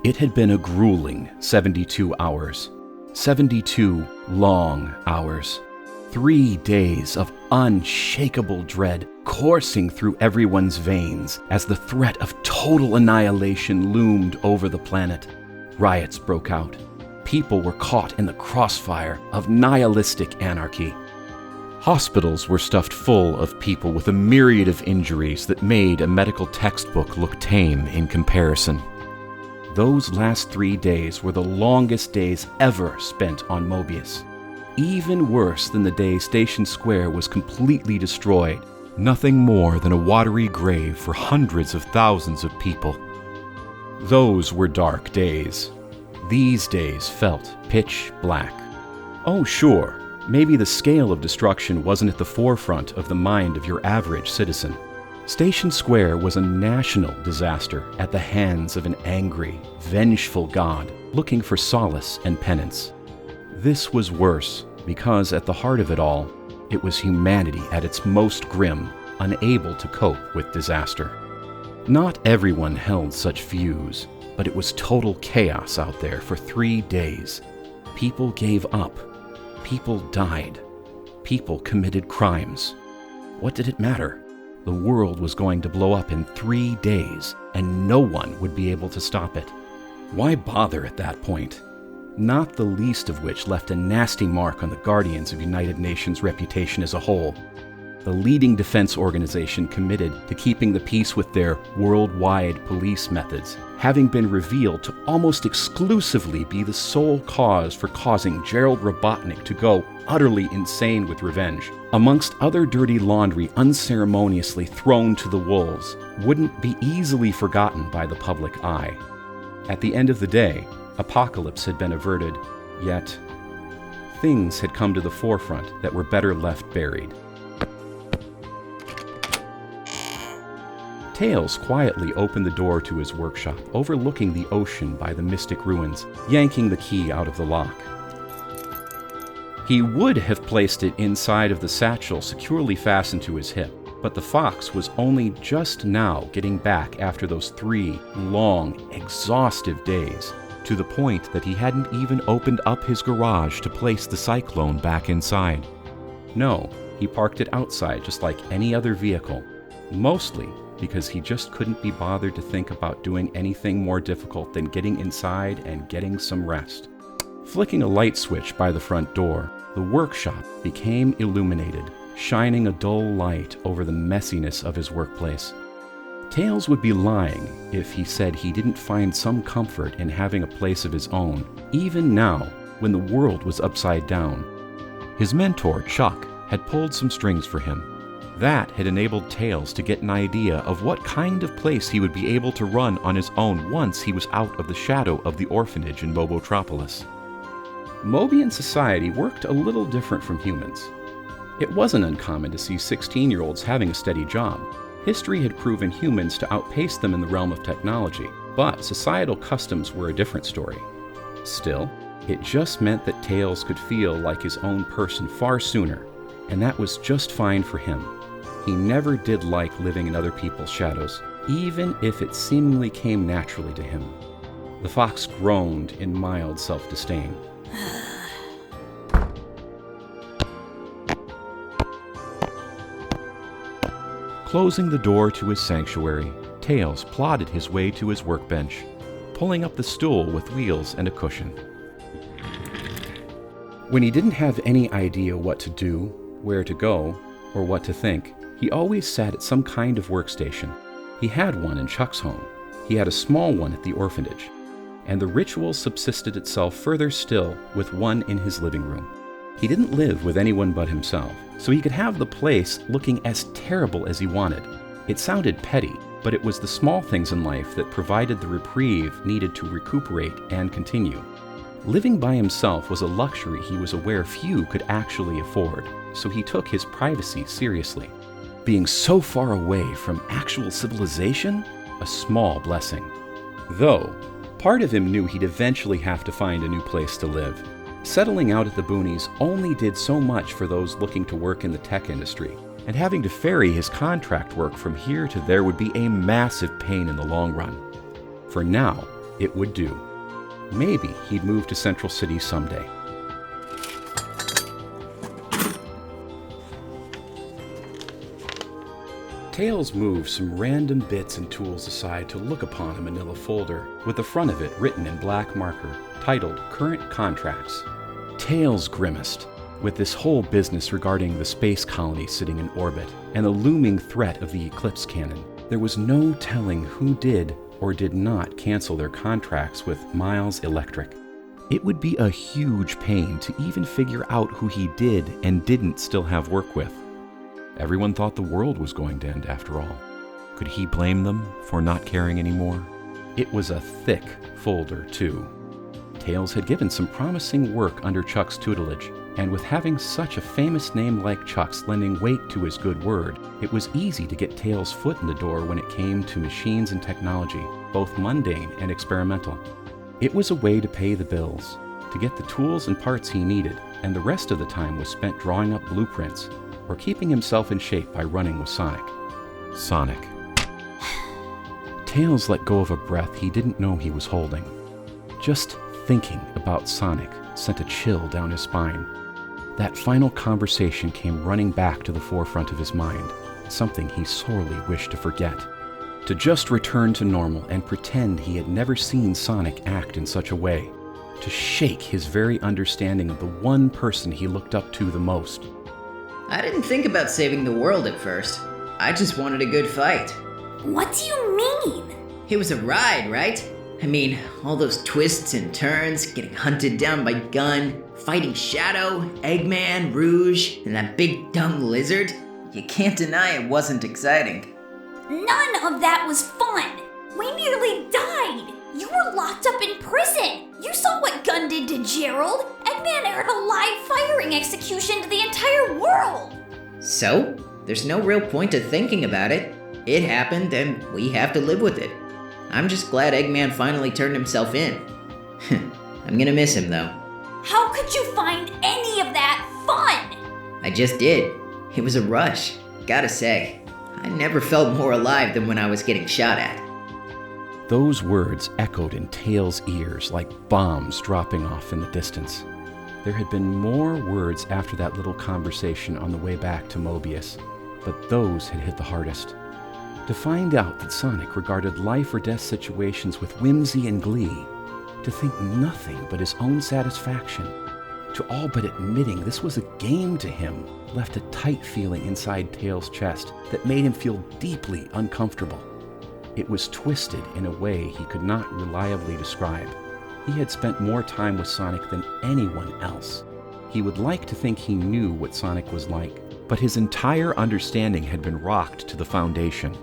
It had been a grueling 72 hours. 72 long hours. 3 days of unshakable dread coursing through everyone's veins as the threat of total annihilation loomed over the planet. Riots broke out. People were caught in the crossfire of nihilistic anarchy. Hospitals were stuffed full of people with a myriad of injuries that made a medical textbook look tame in comparison. Those last 3 days were the longest days ever spent on Mobius. Even worse than the day Station Square was completely destroyed. Nothing more than a watery grave for hundreds of thousands of people. Those were dark days. These days felt pitch black. Oh, sure, maybe the scale of destruction wasn't at the forefront of the mind of your average citizen. Station Square was a national disaster at the hands of an angry, vengeful god looking for solace and penance. This was worse because at the heart of it all, it was humanity at its most grim, unable to cope with disaster. Not everyone held such views, but it was total chaos out there for 3 days. People gave up. People died. People committed crimes. What did it matter? The world was going to blow up in 3 days, and no one would be able to stop it. Why bother at that point? Not the least of which left a nasty mark on the Guardians of United Nations' reputation as a whole. The leading defense organization committed to keeping the peace with their worldwide police methods, having been revealed to almost exclusively be the sole cause for causing Gerald Robotnik to go utterly insane with revenge, amongst other dirty laundry unceremoniously thrown to the wolves, wouldn't be easily forgotten by the public eye. At the end of the day, apocalypse had been averted, yet things had come to the forefront that were better left buried. Tails quietly opened the door to his workshop, overlooking the ocean by the mystic ruins, yanking the key out of the lock. He would have placed it inside of the satchel securely fastened to his hip, but the fox was only just now getting back after those 3 long, exhaustive days, to the point that he hadn't even opened up his garage to place the Cyclone back inside. No, he parked it outside just like any other vehicle, mostly because he just couldn't be bothered to think about doing anything more difficult than getting inside and getting some rest. Flicking a light switch by the front door, the workshop became illuminated, shining a dull light over the messiness of his workplace. Tails would be lying if he said he didn't find some comfort in having a place of his own, even now when the world was upside down. His mentor, Chuck, had pulled some strings for him. That had enabled Tails to get an idea of what kind of place he would be able to run on his own once he was out of the shadow of the orphanage in Mobotropolis. Mobian society worked a little different from humans. It wasn't uncommon to see 16-year-olds having a steady job. History had proven humans to outpace them in the realm of technology, but societal customs were a different story. Still, it just meant that Tails could feel like his own person far sooner, and that was just fine for him. He never did like living in other people's shadows, even if it seemingly came naturally to him. The fox groaned in mild self-disdain. Closing the door to his sanctuary, Tails plodded his way to his workbench, pulling up the stool with wheels and a cushion. When he didn't have any idea what to do, where to go, or what to think, he always sat at some kind of workstation. He had one in Chuck's home. He had a small one at the orphanage. And the ritual subsisted itself further still with one in his living room. He didn't live with anyone but himself, so he could have the place looking as terrible as he wanted. It sounded petty, but it was the small things in life that provided the reprieve needed to recuperate and continue. Living by himself was a luxury he was aware few could actually afford, so he took his privacy seriously. Being so far away from actual civilization? A small blessing. Though, part of him knew he'd eventually have to find a new place to live. Settling out at the boonies only did so much for those looking to work in the tech industry, and having to ferry his contract work from here to there would be a massive pain in the long run. For now, It would do. Maybe he'd move to Central City someday. Tails moved some random bits and tools aside to look upon a manila folder, with the front of it written in black marker, titled Current Contracts. Tails grimaced. With this whole business regarding the space colony sitting in orbit, and the looming threat of the Eclipse cannon, there was no telling who did or did not cancel their contracts with Miles Electric. It would be a huge pain to even figure out who he did and didn't still have work with. Everyone thought the world was going to end after all. Could he blame them for not caring anymore? It was a thick folder, too. Tails had given some promising work under Chuck's tutelage, and with having such a famous name like Chuck's lending weight to his good word, it was easy to get Tails' foot in the door when it came to machines and technology, both mundane and experimental. It was a way to pay the bills, to get the tools and parts he needed, and the rest of the time was spent drawing up blueprints, or keeping himself in shape by running with Sonic. Sonic. Tails let go of a breath he didn't know he was holding. Just thinking about Sonic sent a chill down his spine. That final conversation came running back to the forefront of his mind, something he sorely wished to forget. To just return to normal and pretend he had never seen Sonic act in such a way. To shake his very understanding of the one person he looked up to the most. I didn't think about saving the world at first. I just wanted a good fight. What do you mean? It was a ride, right? I mean, all those twists and turns, getting hunted down by Gun, fighting Shadow, Eggman, Rouge, and that big dumb lizard. You can't deny it wasn't exciting. None of that was fun. We nearly died. You were locked up in prison. You saw what Gun did to Gerald. Eggman aired a live firing execution to the entire world. So, there's no real point to thinking about it. It happened and we have to live with it. I'm just glad Eggman finally turned himself in. I'm gonna miss him though. How could you find any of that fun? I just did. It was a rush, gotta say. I never felt more alive than when I was getting shot at. Those words echoed in Tails' ears like bombs dropping off in the distance. There had been more words after that little conversation on the way back to Mobius, but those had hit the hardest. To find out that Sonic regarded life or death situations with whimsy and glee, to think nothing but his own satisfaction, to all but admitting this was a game to him, left a tight feeling inside Tails' chest that made him feel deeply uncomfortable. It was twisted in a way he could not reliably describe. He had spent more time with Sonic than anyone else. He would like to think he knew what Sonic was like, but his entire understanding had been rocked to the foundation.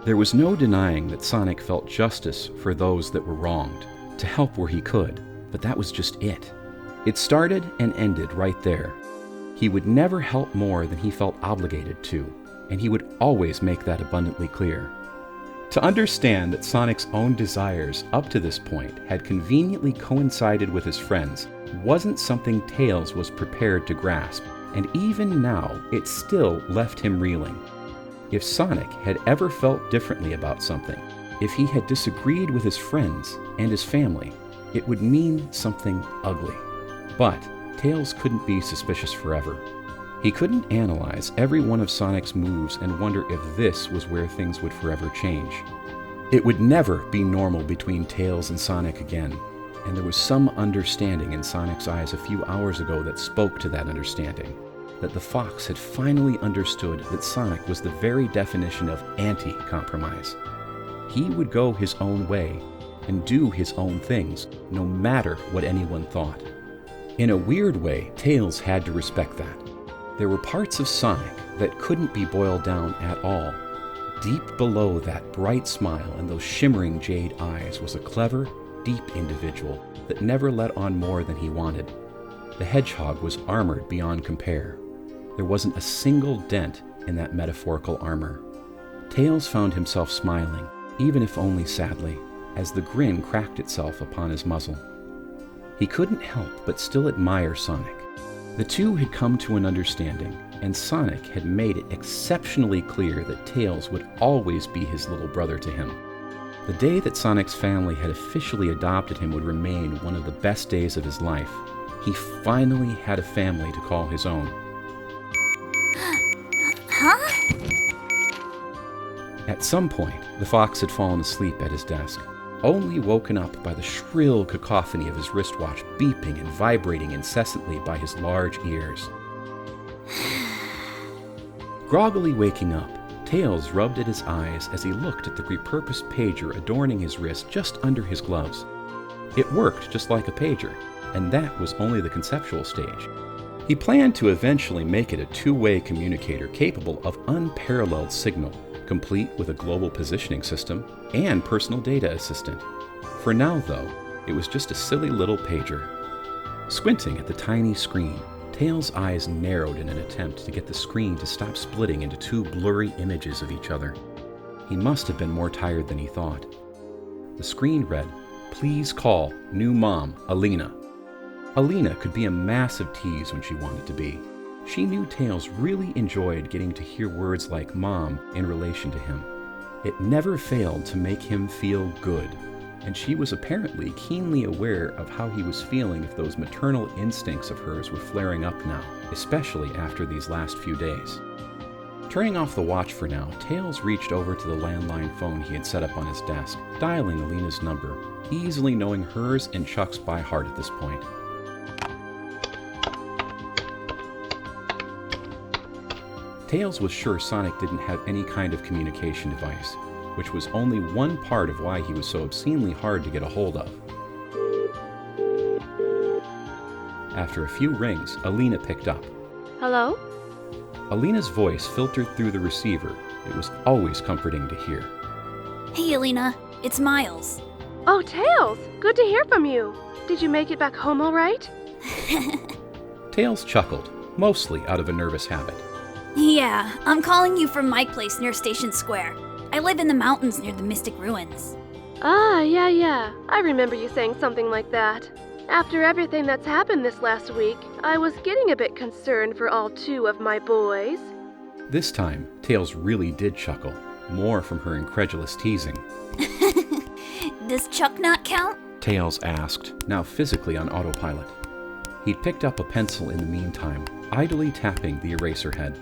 There was no denying that Sonic felt justice for those that were wronged, to help where he could, but that was just it. It started and ended right there. He would never help more than he felt obligated to, and he would always make that abundantly clear. To understand that Sonic's own desires up to this point had conveniently coincided with his friends wasn't something Tails was prepared to grasp, and even now it still left him reeling. If Sonic had ever felt differently about something, if he had disagreed with his friends and his family, it would mean something ugly. But Tails couldn't be suspicious forever. He couldn't analyze every one of Sonic's moves and wonder if this was where things would forever change. It would never be normal between Tails and Sonic again, and there was some understanding in Sonic's eyes a few hours ago that spoke to that understanding, that the Fox had finally understood that Sonic was the very definition of anti-compromise. He would go his own way and do his own things, no matter what anyone thought. In a weird way, Tails had to respect that. There were parts of Sonic that couldn't be boiled down at all. Deep below that bright smile and those shimmering jade eyes was a clever, deep individual that never let on more than he wanted. The hedgehog was armored beyond compare. There wasn't a single dent in that metaphorical armor. Tails found himself smiling, even if only sadly, as the grin cracked itself upon his muzzle. He couldn't help but still admire Sonic. The two had come to an understanding, and Sonic had made it exceptionally clear that Tails would always be his little brother to him. The day that Sonic's family had officially adopted him would remain one of the best days of his life. He finally had a family to call his own. Huh? At some point, the fox had fallen asleep at his desk, only woken up by the shrill cacophony of his wristwatch beeping and vibrating incessantly by his large ears. Groggily waking up, Tails rubbed at his eyes as he looked at the repurposed pager adorning his wrist just under his gloves. It worked just like a pager, and that was only the conceptual stage. He planned to eventually make it a two-way communicator capable of unparalleled signal, complete with a global positioning system and personal data assistant. For now, though, it was just a silly little pager. Squinting at the tiny screen, Tails' eyes narrowed in an attempt to get the screen to stop splitting into two blurry images of each other. He must have been more tired than he thought. The screen read, "Please call new mom, Alina." Alina could be a massive tease when she wanted to be. She knew Tails really enjoyed getting to hear words like mom in relation to him. It never failed to make him feel good, and she was apparently keenly aware of how he was feeling if those maternal instincts of hers were flaring up now, especially after these last few days. Turning off the watch for now, Tails reached over to the landline phone he had set up on his desk, dialing Alina's number, easily knowing hers and Chuck's by heart at this point. Tails was sure Sonic didn't have any kind of communication device, which was only one part of why he was so obscenely hard to get a hold of. After a few rings, Alina picked up. Hello? Alina's voice filtered through the receiver. It was always comforting to hear. Hey, Alina. It's Miles. Oh, Tails! Good to hear from you. Did you make it back home all right? Tails chuckled, mostly out of a nervous habit. Yeah, I'm calling you from my place near Station Square. I live in the mountains near the Mystic Ruins. Ah, yeah. I remember you saying something like that. After everything that's happened this last week, I was getting a bit concerned for all two of my boys. This time, Tails really did chuckle, more from her incredulous teasing. Does Chuck not count? Tails asked, now physically on autopilot. He'd picked up a pencil in the meantime, idly tapping the eraser head.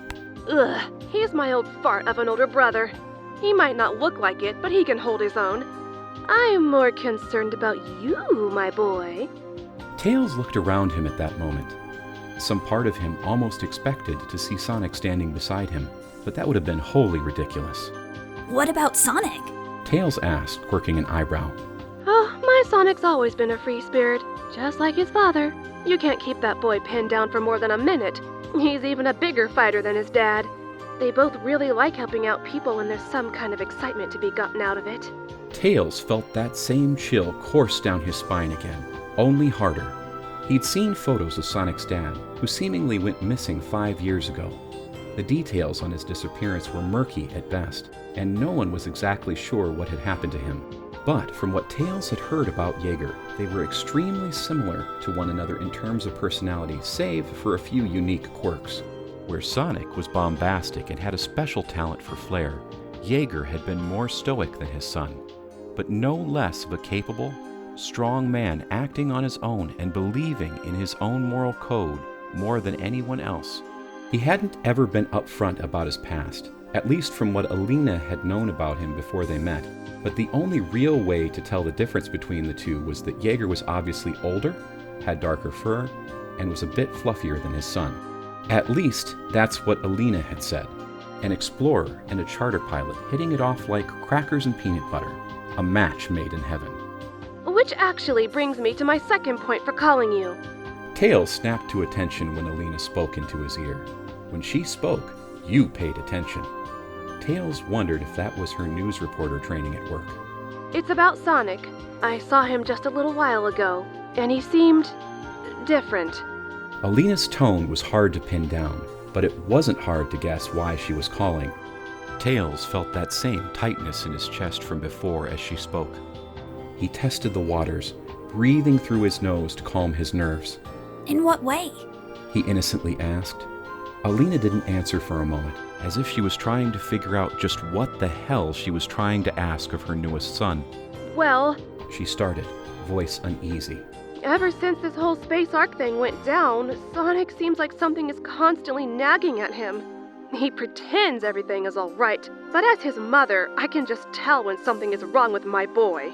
Ugh, he's my old fart of an older brother. He might not look like it, but he can hold his own. I'm more concerned about you, my boy. Tails looked around him at that moment. Some part of him almost expected to see Sonic standing beside him, but that would have been wholly ridiculous. What about Sonic? Tails asked, quirking an eyebrow. Oh, my Sonic's always been a free spirit, just like his father. You can't keep that boy pinned down for more than a minute. He's even a bigger fighter than his dad. They both really like helping out people when there's some kind of excitement to be gotten out of it. Tails felt that same chill course down his spine again, only harder. He'd seen photos of Sonic's dad, who seemingly went missing 5 years ago. The details on his disappearance were murky at best, and no one was exactly sure what had happened to him. But from what Tails had heard about Jaeger, they were extremely similar to one another in terms of personality, save for a few unique quirks. Where Sonic was bombastic and had a special talent for flair, Jaeger had been more stoic than his son, but no less of a capable, strong man acting on his own and believing in his own moral code more than anyone else. He hadn't ever been upfront about his past, at least from what Alina had known about him before they met, but the only real way to tell the difference between the two was that Jaeger was obviously older, had darker fur, and was a bit fluffier than his son. At least, that's what Alina had said. An explorer and a charter pilot hitting it off like crackers and peanut butter. A match made in heaven. Which actually brings me to my second point for calling you. Tails snapped to attention when Alina spoke into his ear. When she spoke, you paid attention. Tails wondered if that was her news reporter training at work. It's about Sonic. I saw him just a little while ago, and he seemed different. Alina's tone was hard to pin down, but it wasn't hard to guess why she was calling. Tails felt that same tightness in his chest from before as she spoke. He tested the waters, breathing through his nose to calm his nerves. In what way? He innocently asked. Alina didn't answer for a moment, as if she was trying to figure out just what the hell she was trying to ask of her newest son. Well, She started, voice uneasy. ever since this whole space arc thing went down, Sonic seems like something is constantly nagging at him. He pretends everything is all right, but as his mother, I can just tell when something is wrong with my boy.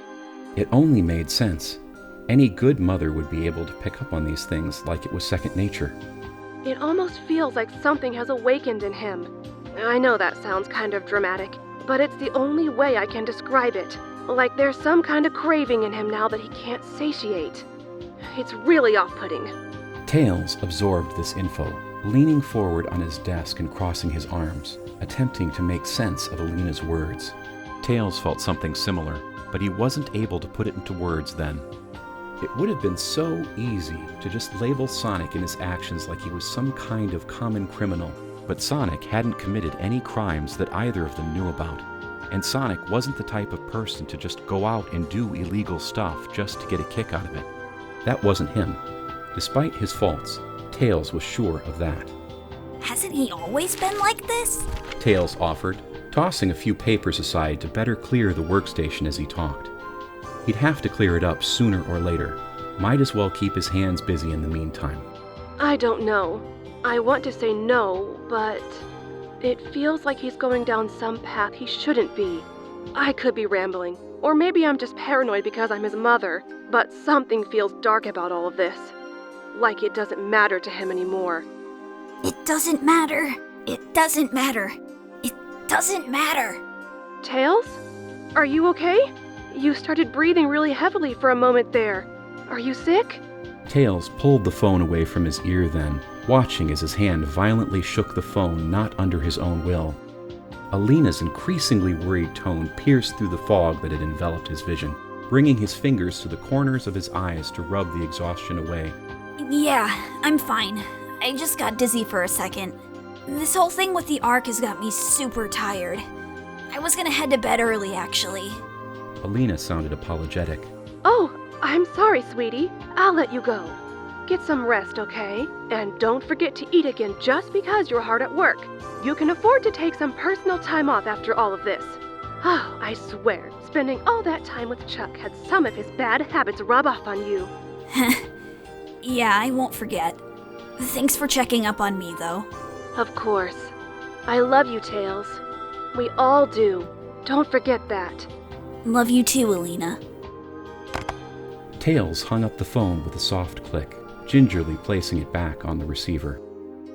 It only made sense. Any good mother would be able to pick up on these things like it was second nature. It almost feels like something has awakened in him. I know that sounds kind of dramatic, but it's the only way I can describe it. Like there's some kind of craving in him now that he can't satiate. It's really off-putting. Tails absorbed this info, leaning forward on his desk and crossing his arms, attempting to make sense of Alina's words. Tails felt something similar, but he wasn't able to put it into words then. It would have been so easy to just label Sonic and his actions like he was some kind of common criminal, but Sonic hadn't committed any crimes that either of them knew about, and Sonic wasn't the type of person to just go out and do illegal stuff just to get a kick out of it. That wasn't him. Despite his faults, Tails was sure of that. Hasn't he always been like this? Tails offered, tossing a few papers aside to better clear the workstation as he talked. He'd have to clear it up sooner or later. Might as well keep his hands busy in the meantime. I don't know. I want to say no, but it feels like he's going down some path he shouldn't be. I could be rambling, or maybe I'm just paranoid because I'm his mother, but something feels dark about all of this. Like it doesn't matter to him anymore. It doesn't matter. It doesn't matter. It doesn't matter. Tails? Are you okay? You started breathing really heavily for a moment there. Are you sick? Tails pulled the phone away from his ear then, watching as his hand violently shook the phone not under his own will. Alina's increasingly worried tone pierced through the fog that had enveloped his vision, bringing his fingers to the corners of his eyes to rub the exhaustion away. Yeah, I'm fine. I just got dizzy for a second. This whole thing with the Ark has got me super tired. I was gonna head to bed early, actually. Alina sounded apologetic. Oh, I'm sorry, sweetie. I'll let you go. Get some rest, okay? And don't forget to eat again just because you're hard at work. You can afford to take some personal time off after all of this. Oh, I swear, spending all that time with Chuck had some of his bad habits rub off on you. Yeah, I won't forget. Thanks for checking up on me, though. Of course. I love you, Tails. We all do. Don't forget that. Love you too, Alina. Tails hung up the phone with a soft click, gingerly placing it back on the receiver.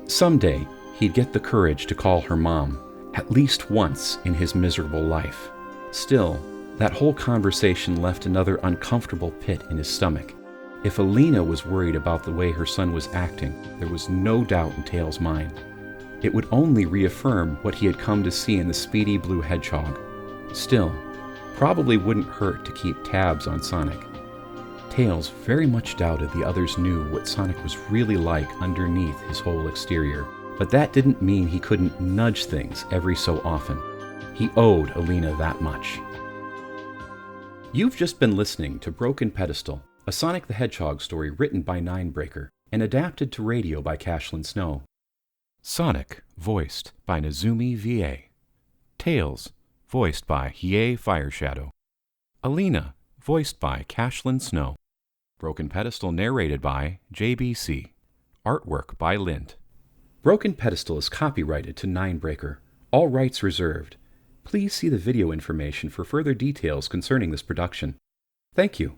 Someday, he'd get the courage to call her mom, at least once in his miserable life. Still, that whole conversation left another uncomfortable pit in his stomach. If Alina was worried about the way her son was acting, there was no doubt in Tails' mind. It would only reaffirm what he had come to see in the speedy blue hedgehog. Still, probably wouldn't hurt to keep tabs on Sonic. Tails very much doubted the others knew what Sonic was really like underneath his whole exterior, but that didn't mean he couldn't nudge things every so often. He owed Alina that much. You've just been listening to Broken Pedestal, a Sonic the Hedgehog story written by Ninebreaker and adapted to radio by Cashlyn Snow. Sonic, voiced by Nazumi V.A. Tails, voiced by Hiei Fireshadow. Alina, voiced by Cashlyn Snow. Broken Pedestal narrated by JBC. Artwork by Lint. Broken Pedestal is copyrighted to Ninebreaker. All rights reserved. Please see the video information for further details concerning this production. Thank you.